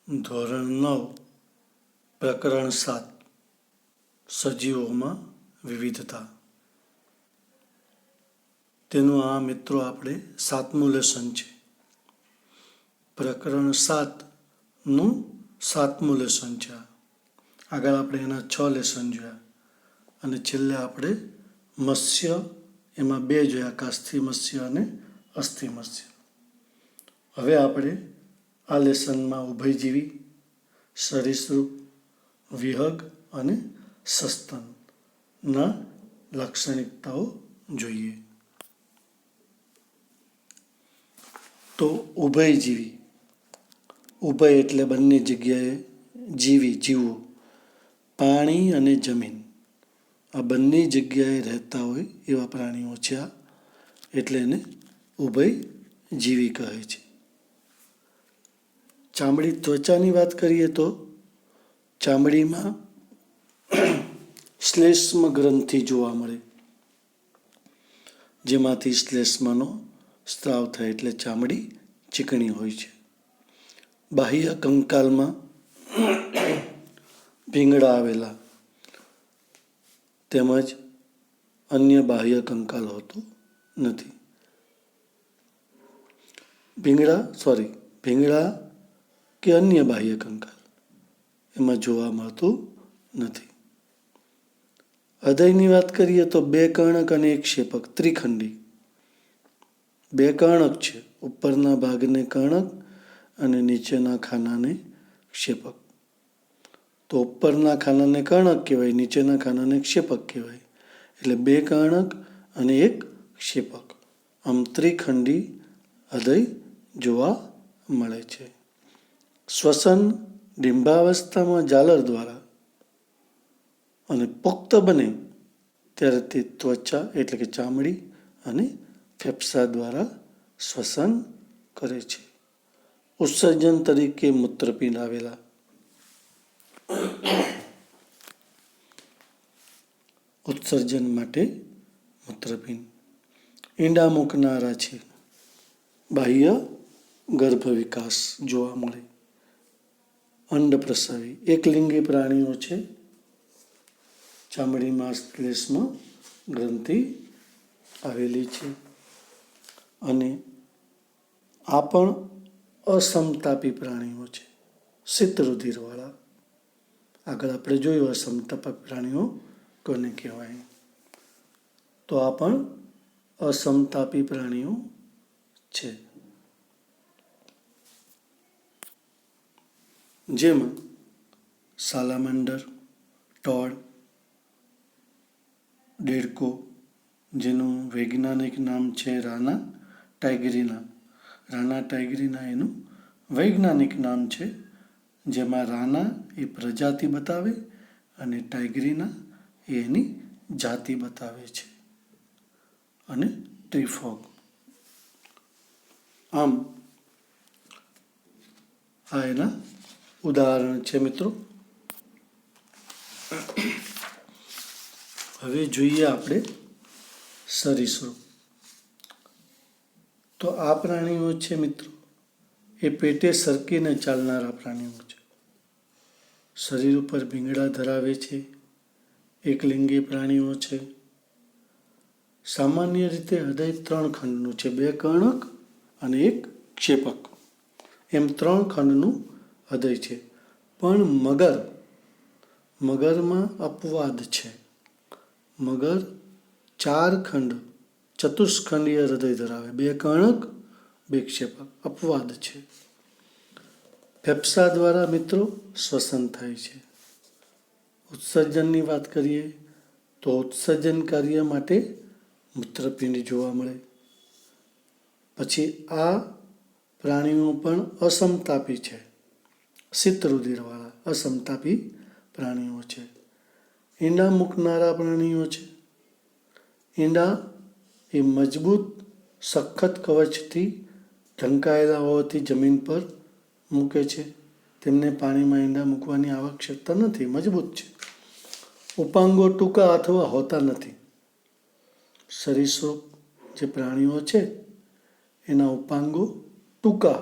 ધોરણ 9 પ્રકરણ 7 સજીવોમાં વિવિધતા. તેનું આ મિત્રો આપણે 7મું લેસન છે. પ્રકરણ 7નું 7મું લેસન છે. આગળ આપણે એના 6 લેસન જોયા અને છેલ્લે આપણે મત્સ્ય એમાં 2 જોયા, કાસ્થિ મત્સ્ય અને અસ્થિ મત્સ્ય. હવે આપણે આ લેસનમાં ઉભયજીવી, સરીસૃપ, વિહગ અને સસ્તનના લાક્ષણિકતાઓ જોઈએ. તો ઉભયજીવી, ઉભય એટલે બંને જગ્યાએ જીવવું, પાણી અને જમીન આ બંને જગ્યાએ રહેતા હોય એવા પ્રાણીઓ છે આ, એટલે એને ઉભયજીવી કહે છે. ચામડી ત્વચાની વાત કરીએ તો ચામડીમાં શ્લેષ્મ ગ્રંથિ જોવા મળે, જેમાંથી શ્લેષ્મનો સ્ત્રાવ થાય એટલે ચામડી ચીકણી હોય છે. બાહ્ય કંકાલમાં ભીંગડા આવેલા તેમજ અન્ય બાહ્ય કંકાલ હોતો નથી. ભીંગડા કે અન્ય બાહ્ય કંકાલ એમાં જોવા મળતું નથી. હૃદયની વાત કરીએ તો 2 કર્ણક અને 1 ક્ષેપક, ત્રિખંડી. 2 કર્ણક છે, ઉપરના ભાગને કર્ણક અને નીચેના ખાનાને ક્ષેપક. તો ઉપરના ખાનાને કર્ણક કહેવાય, નીચેના ખાનાને ક્ષેપક કહેવાય. એટલે 2 કર્ણક અને 1 ક્ષેપક, આમ ત્રિખંડી હૃદય જોવા મળે છે. શ્વસન ડિંબાવસ્થામાં ઝાલર દ્વારા અને પુખ્ત બને ત્યારે તે ત્વચા એટલે કે ચામડી અને ફેફસા દ્વારા શ્વસન કરે છે. ઉત્સર્જન તરીકે મૂત્રપિંડ આવેલા. ઉત્સર્જન માટે મૂત્રપિંડ. ઈંડા મૂકનારા છે. બાહ્ય ગર્ભ વિકાસ જોવા મળે. અંડ પ્રસવી, એકલિંગી પ્રાણીઓ છે. ચામડીમાં શ્લેષ્મ ગ્રંથિ આવેલી છે અને આ પણ અસમતાપી પ્રાણીઓ છે, શીત રુધિરવાળા. આગળ આપણે જોયું અસમતાપી પ્રાણીઓ કોને કહેવાય. તો આ પણ અસમતાપી પ્રાણીઓ છે, જેમાં સાલામાન્ડર, ટોડ, દેડકો, જેનું વૈજ્ઞાનિક નામ છે રાના ટાઇગ્રીના. રાના ટાઇગ્રીના એનું વૈજ્ઞાનિક નામ છે, જેમાં રાના એ પ્રજાતિ બતાવે અને ટાઇગ્રીના એ એની જાતિ બતાવે છે. અને ટ્રીફોગ. આમ આ એના ઉદાહરણ છે મિત્રો. હવે જોઈએ આપણે સરીસૃપ. તો આ પ્રાણીઓ છે મિત્રો એ પેટે સરકીને ચાલનારા પ્રાણીઓ છે. શરીર ઉપર ભીંગડા ધરાવે છે. એકલિંગી પ્રાણીઓ છે. સામાન્ય રીતે હૃદય 3 ખંડનું છે, 2 કર્ણક અને 1 ક્ષેપક, એમ 3 ખંડનું હૃદય છે. પણ મગરમાં અપવાદ છે. મગર 4 ખંડ ચતુષ્ખંડીય હૃદય ધરાવે, 2 કર્ણક 2 ક્ષેપક, અપવાદ છે. ફેફસા દ્વારા મિત્રો શ્વસન થાય છે. ઉત્સર્જનની વાત કરીએ તો ઉત્સર્જન કાર્ય માટે મૂત્રપિંડ જોવા મળે. પછી આ પ્રાણીઓ પણ અસમતાપી છે, શીત રુધિરવાળા અસમતાપી પ્રાણીઓ છે. ઈંડા મૂકનારા પ્રાણીઓ છે. ઈંડા એ મજબૂત સખત કવચથી ઢંકાયેલા હોવાથી જમીન પર મૂકે છે. તેમને પાણીમાં ઈંડા મૂકવાની આવશ્યકતા નથી, મજબૂત છે. ઉપાંગો ટૂંકા અથવા હોતા નથી. સરીસૃપ જે પ્રાણીઓ છે એના ઉપાંગો ટૂંકા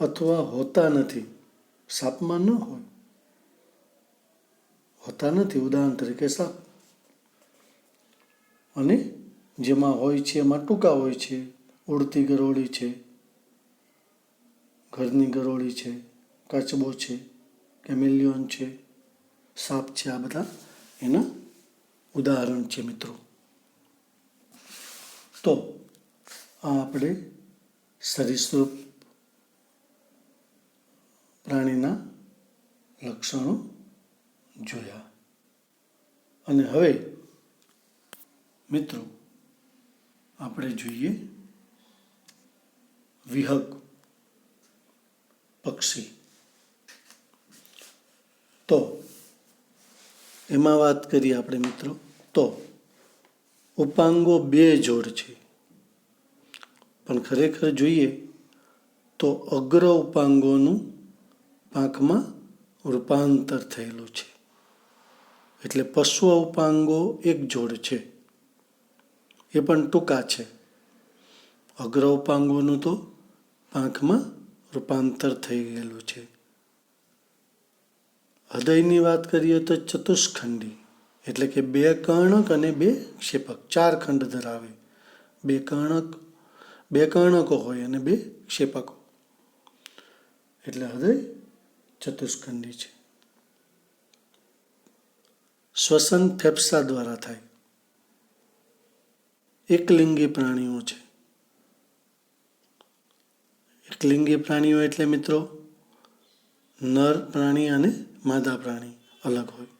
અથવા હોતા નથી. સાપમાં ન હોય, હોતા નથી. ઉદાહરણ તરીકે સાપ. અને જેમાં હોય છે એમાં ટૂંકા હોય છે. ઉડતી ગરોળી છે, ઘરની ગરોળી છે, કાચબો છે, કેમેલિયોન છે, સાપ છે, આ બધા એના ઉદાહરણ છે મિત્રો. તો આ આપણે સરીસૃપ પ્રાણીના લક્ષણો જોયા. અને હવે મિત્રો આપણે જોઈએ વિહગ પક્ષી. તો એમાં વાત કરીએ આપણે મિત્રો, તો ઉપાંગો 2 જોડ છે. પણ ખરેખર જોઈએ તો અગ્ર ઉપાંગોનું પાંખમાં રૂપાંતર થયેલું છે. એટલે પશ્વ ઉપાંગો 1 જોડ છે, એ પણ ટૂંકા છે. અગ્ર ઉપાંગોનું તો પાંખમાં રૂપાંતર થઈ ગયેલું છે. હૃદયની વાત કરીએ તો ચતુષ્ખંડી, એટલે કે 2 કર્ણક અને 2 ક્ષેપક, 4 ખંડ ધરાવે. 2 કર્ણકો હોય અને 2 ક્ષેપકો, એટલે હૃદય ચતુષ્ખંડી છે. શ્વસન ફેફસા દ્વારા થાય. એકલિંગી પ્રાણીઓ છે. એકલિંગી પ્રાણીઓ એટલે મિત્રો નર પ્રાણી અને માદા પ્રાણી અલગ હોય.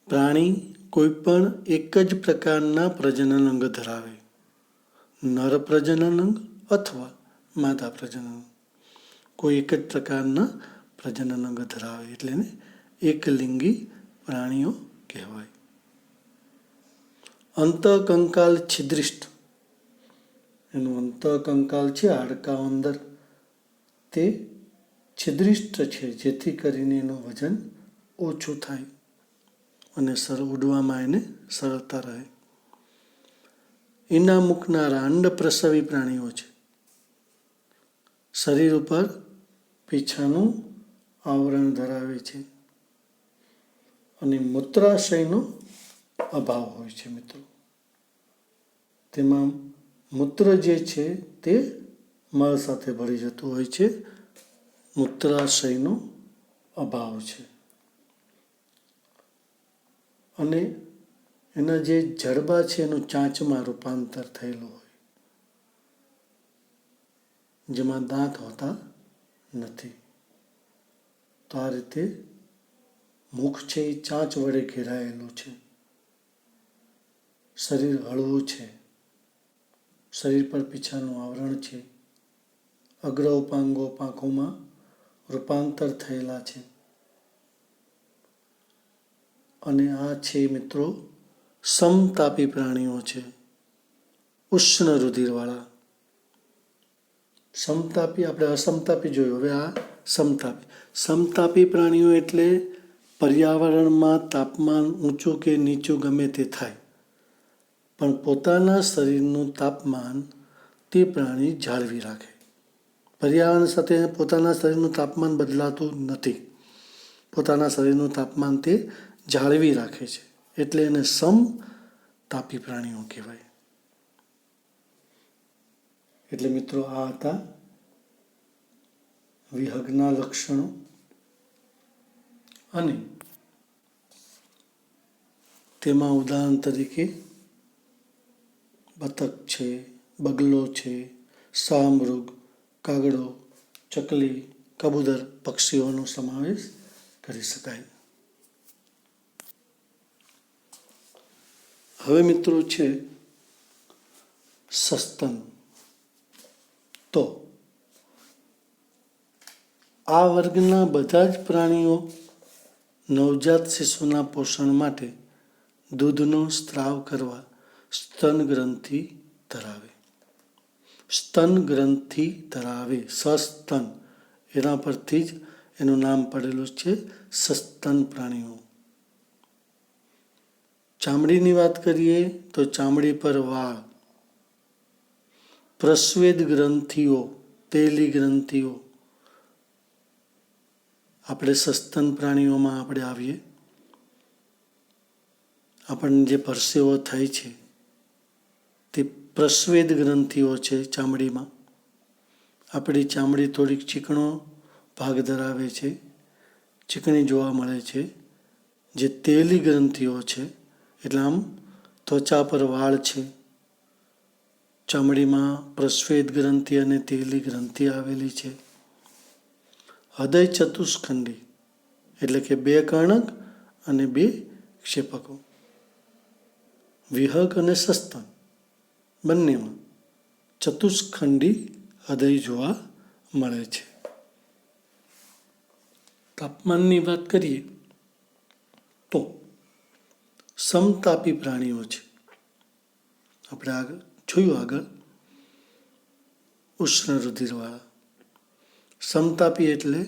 પ્રાણી કોઈ પણ એક જ પ્રકારના પ્રજનન અંગ ધરાવે, નર પ્રજનન અંગ અથવા માદા પ્રજનન અંગ. કોઈ એક જ પ્રકારના પ્રજનન અંગ ધરાવે એટલે એને એકલિંગી પ્રાણીઓ કહેવાય. અંતઃકંકાલ છિદ્રિષ્ઠ, એનું અંતઃકંકાલ છે હાડકાં અંદર, તે છિદ્રિષ્ઠ છે, જેથી કરીને એનું વજન ઓછું થાય અને ઉડવામાં એને સરળતા રહે. ઈંડા મૂકનારા અંડ પ્રસવી પ્રાણીઓ છે. શરીર ઉપર પીછાનું આવરણ ધરાવે છે અને મૂત્રાશયનો અભાવ હોય છે મિત્રો. તેમાં મૂત્ર જે છે તે મળ સાથે ભળી જતું હોય છે. મૂત્રાશયનો અભાવ છે. અને એના જે જડબા છે એનું ચાંચમાં રૂપાંતર થયેલું હોય, જેમાં દાંત હોતા નથી. તો આ રીતે મુખ છે એ ચાંચ વડે ઘેરાયેલું છે. શરીર હળવું છે. શરીર પર પીછાનું આવરણ છે. અગ્ર ઉપાંગો પાંખોમાં રૂપાંતર થયેલા છે. અને આ છે મિત્રો સમતાપી પ્રાણીઓ છે, ઉષ્ણ રુધિરવાળા. સમતાપી, આપણે અસમતાપી જોયું, હવે આ સમતાપી. સમતાપી પ્રાણીઓ એટલે પર્યાવરણમાં તાપમાન ઊંચું કે નીચું ગમે તે થાય, પણ પોતાના શરીરનું તાપમાન તે પ્રાણી જાળવી રાખે. પર્યાવરણ સાથે પોતાના શરીરનું તાપમાન બદલાતું નથી. પોતાના શરીરનું તાપમાન તે જાળવી રાખે છે, એટલે એને સમતાપી પ્રાણીઓ કહેવાય. એટલે મિત્રો આ હતા વિહગના લક્ષણો. અને તેમાં ઉદાહરણ તરીકે બતક છે, બગલો છે, શાહમૃગ, કાગડો, ચકલી, કબૂતર, પક્ષીઓનો સમાવેશ કરી શકાય. હવે મિત્રો છે સસ્તન. તો આ વર્ગના બધા જ પ્રાણીઓ નવજાત શિશુના પોષણ માટે દૂધનો સ્ત્રાવ કરવા સ્તન ગ્રંથિ ધરાવે. સ્તન ગ્રંથિ ધરાવે, સસ્તન, એના પરથી જ એનું નામ પડેલું છે સસ્તન પ્રાણીઓ. ચામડીની વાત કરીએ તો ચામડી પર વાળ, પ્રસ્વેદ ગ્રંથિઓ, તેલી ગ્રંથિઓ, આપણે સસ્તન પ્રાણીઓમાં આપણે આવીએ. આપણને જે પરસેવો થાય છે તે પ્રસ્વેદ ગ્રંથિઓ છે ચામડીમાં. આપણી ચામડી થોડીક ચીકણો ભાગ ધરાવે છે, ચીકણી જોવા મળે છે, જે તેલી ગ્રંથિઓ છે. એટલે આમ ત્વચા પર વાળ છે, ચામડીમાં પ્રસ્વેદ ગ્રંથિ અને તેલી ગ્રંથિ આવેલી છે. હૃદય ચતુષ્ખંડી એટલે કે 2 કર્ણક અને 2 ક્ષેપકો. વિહગ અને સસ્તન બંનેમાં ચતુષ્ખંડી હૃદય જોવા મળે છે. તાપમાનની વાત કરીએ તો સમતાપી પ્રાણીઓ છે. આપણે જોયું ઉષ્ણ રુધિરવાળા. સમતાપી એટલે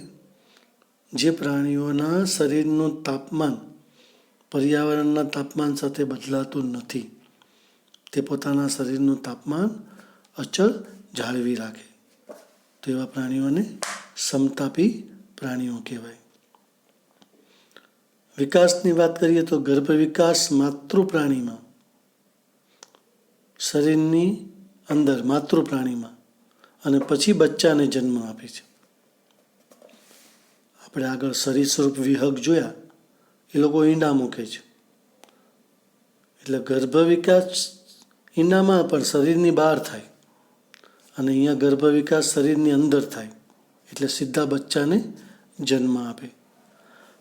જે પ્રાણીઓના શરીરનું તાપમાન પર્યાવરણના તાપમાન સાથે બદલાતું નથી, તે પોતાના શરીરનું તાપમાન અચળ જાળવી રાખે, તો એવા પ્રાણીઓને સમતાપી પ્રાણીઓ કહેવાય. વિકાસની વાત કરીએ તો ગર્ભ વિકાસ માતૃ પ્રાણીમાં, શરીરની અંદર માતૃ પ્રાણીમાં, અને પછી બચ્ચાને જન્મ આપે છે. આપણે આગળ સરીસૃપ વિહગ જોયા, એ લોકો ઈંડા મૂકે છે. એટલે ગર્ભ વિકાસ ઈંડામાં પણ શરીરની બહાર થાય, અને અહીંયા ગર્ભ વિકાસ શરીરની અંદર થાય, એટલે સીધા બચ્ચાને જન્મ આપે.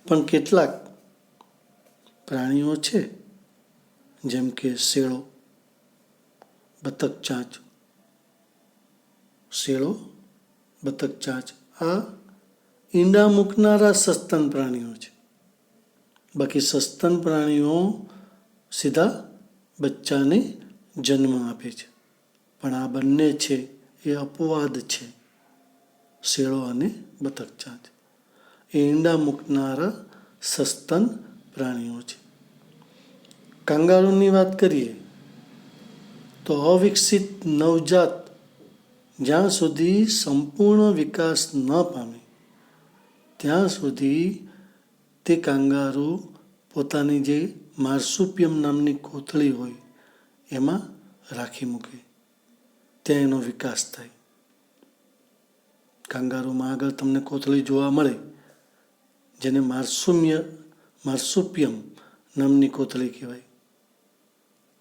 પણ કેટલાક પ્રાણીઓ છે, જેમ કે શેળો, બતક ચાંચ, આ ઈંડા મૂકનારા સસ્તન પ્રાણીઓ છે. બાકી સસ્તન પ્રાણીઓ સીધા બચ્ચાને જન્મ આપે છે. પણ આ બંને છે એ અપવાદ છે. શેળો અને બતક ચાંચ એ ઈંડા મૂકનારા સસ્તન પ્રાણીઓ છે. કાંગારૂની વાત કરીએ તો અવિકસિત નવજાત જ્યાં સુધી સંપૂર્ણ વિકાસ ન પામે ત્યાં સુધી તે કાંગારૂ પોતાની જે માર્સુપિયમ નામની કોથળી હોય એમાં રાખી મૂકે, ત્યાં એનો વિકાસ થાય. કાંગારૂમાં આગળ તમને કોથળી જોવા મળે, જેને માર્સુપિયમ નામની કોથળી કહેવાય.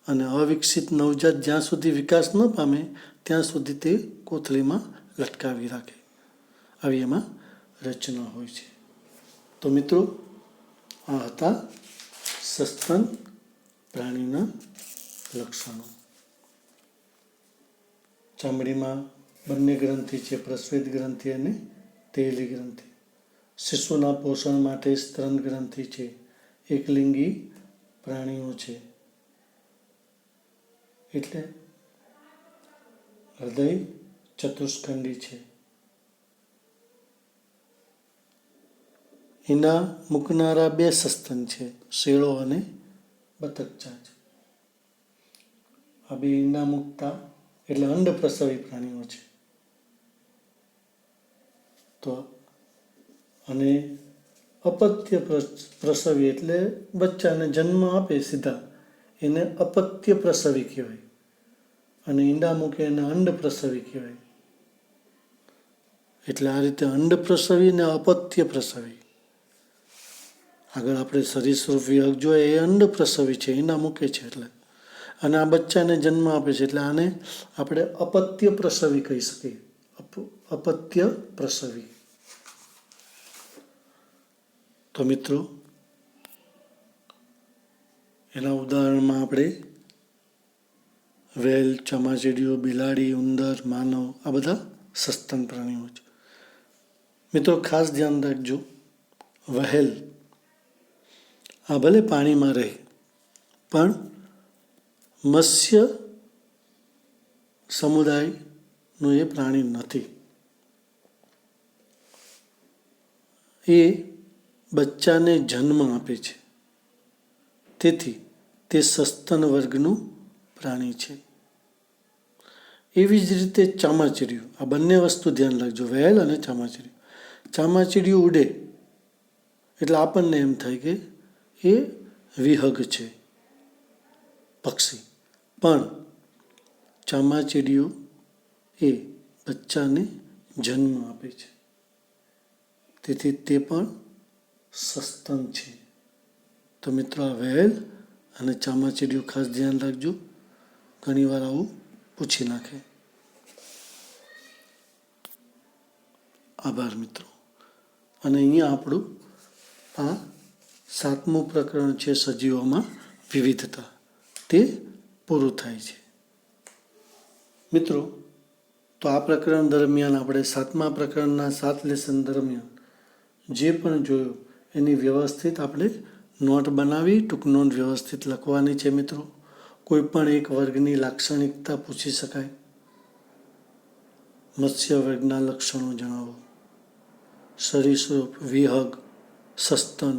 અને અવિકસિત નવજાત જ્યાં સુધી વિકાસ ન પામે ત્યાં સુધી તે કોથળીમાં લટકાવી રાખે, આવી એમાં રચના હોય છે. તો મિત્રો, આ હતા સસ્તન પ્રાણીના લક્ષણો. ચામડીમાં બંને ગ્રંથિ છે, પ્રસ્વેદ ગ્રંથિ અને તેલી ગ્રંથિ. શિશુના પોષણ માટે સ્તન ગ્રંથિ છે. એકલિંગી પ્રાણીઓ છે, એટલે હૃદય ચતુષ્ખંડી છે. ઈંડા મૂકનારા 2 સસ્તન છે, શેળો અને બતક ચાંચ. આ 2 ઈંડા મૂકતા એટલે અંડ પ્રસવી પ્રાણીઓ છે. તો અને અપત્ય પ્રસવી એટલે બચ્ચાને જન્મ આપે સીધા, એને અપત્ય પ્રસવી કહેવાય. અને ઈંડા મૂકે એને અંડ પ્રસવી કહેવાય. એટલે આ રીતે અંડ પ્રસવી અને અપત્ય પ્રસવી. આગળ આપણે સરીસૃપ વિહગ જોઈએ, એ અંડ પ્રસવી છે, ઈંડા મૂકે છે એટલે, અને આ બચ્ચાને જન્મ આપે છે, એટલે આને આપણે અપત્ય પ્રસવી કહી શકીએ. અપત્ય પ્રસવી. તો મિત્રો, એના ઉદાહરણમાં આપણે વેલ, ચામાચીડિયું, બિલાડી, ઉંદર, માનવ આ બધા સસ્તન પ્રાણીઓ છે. મિત્રો ખાસ ધ્યાન રાખજો, વહેલ આ ભલે પાણીમાં રહે પણ મત્સ્ય સમુદાયનું એ પ્રાણી નથી. એ બચ્ચાને જન્મ આપે છે, તેથી તે સસ્તન વર્ગનું પ્રાણી છે. એવી જ રીતે ચામાચીડિયું, આ બંને વસ્તુ ધ્યાન રાખજો, વહેલ અને ચામાચીડિયું. ચામાચીડિયું ઉડે એટલે આપણને એમ થાય કે એ વિહગ છે પક્ષી. પણ ચામાચીડિયું એ બચ્ચાને જન્મ આપે છે, તેથી તે પણ સસ્તન છે. તો મિત્રો, આ વહેલ અને ચામાચીડિયું ખાસ ધ્યાન રાખજો, ઘણીવાર આવું પૂછી નાખે. આભાર મિત્રો. અને અહીંયા આપણું આ 7મું પ્રકરણ છે સજીવોમાં વિવિધતા, તે પૂરું થાય છે. મિત્રો, તો આ પ્રકરણ દરમિયાન આપણે 7મા પ્રકરણના 7 લેસન દરમિયાન જે પણ જોયું એની વ્યવસ્થિત આપણે નોટ બનાવી, ટૂંક નોંધ વ્યવસ્થિત લખવાની છે. મિત્રો, કોઈ પણ એક વર્ગની લાક્ષણિકતા પૂછી શકાય. મત્સ્ય વર્ગના લક્ષણો જણાવો, સરીસૃપ, વિહગ, સસ્તન,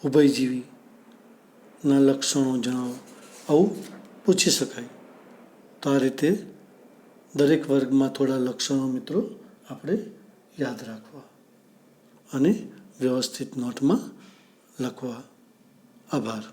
ઉભયજીવીના લક્ષણો જણાવો, આવું પૂછી શકાય. તો આ રીતે દરેક વર્ગમાં થોડા લક્ષણો મિત્રો આપણે યાદ રાખવા અને વ્યવસ્થિત નોટમાં લખવા. આભાર.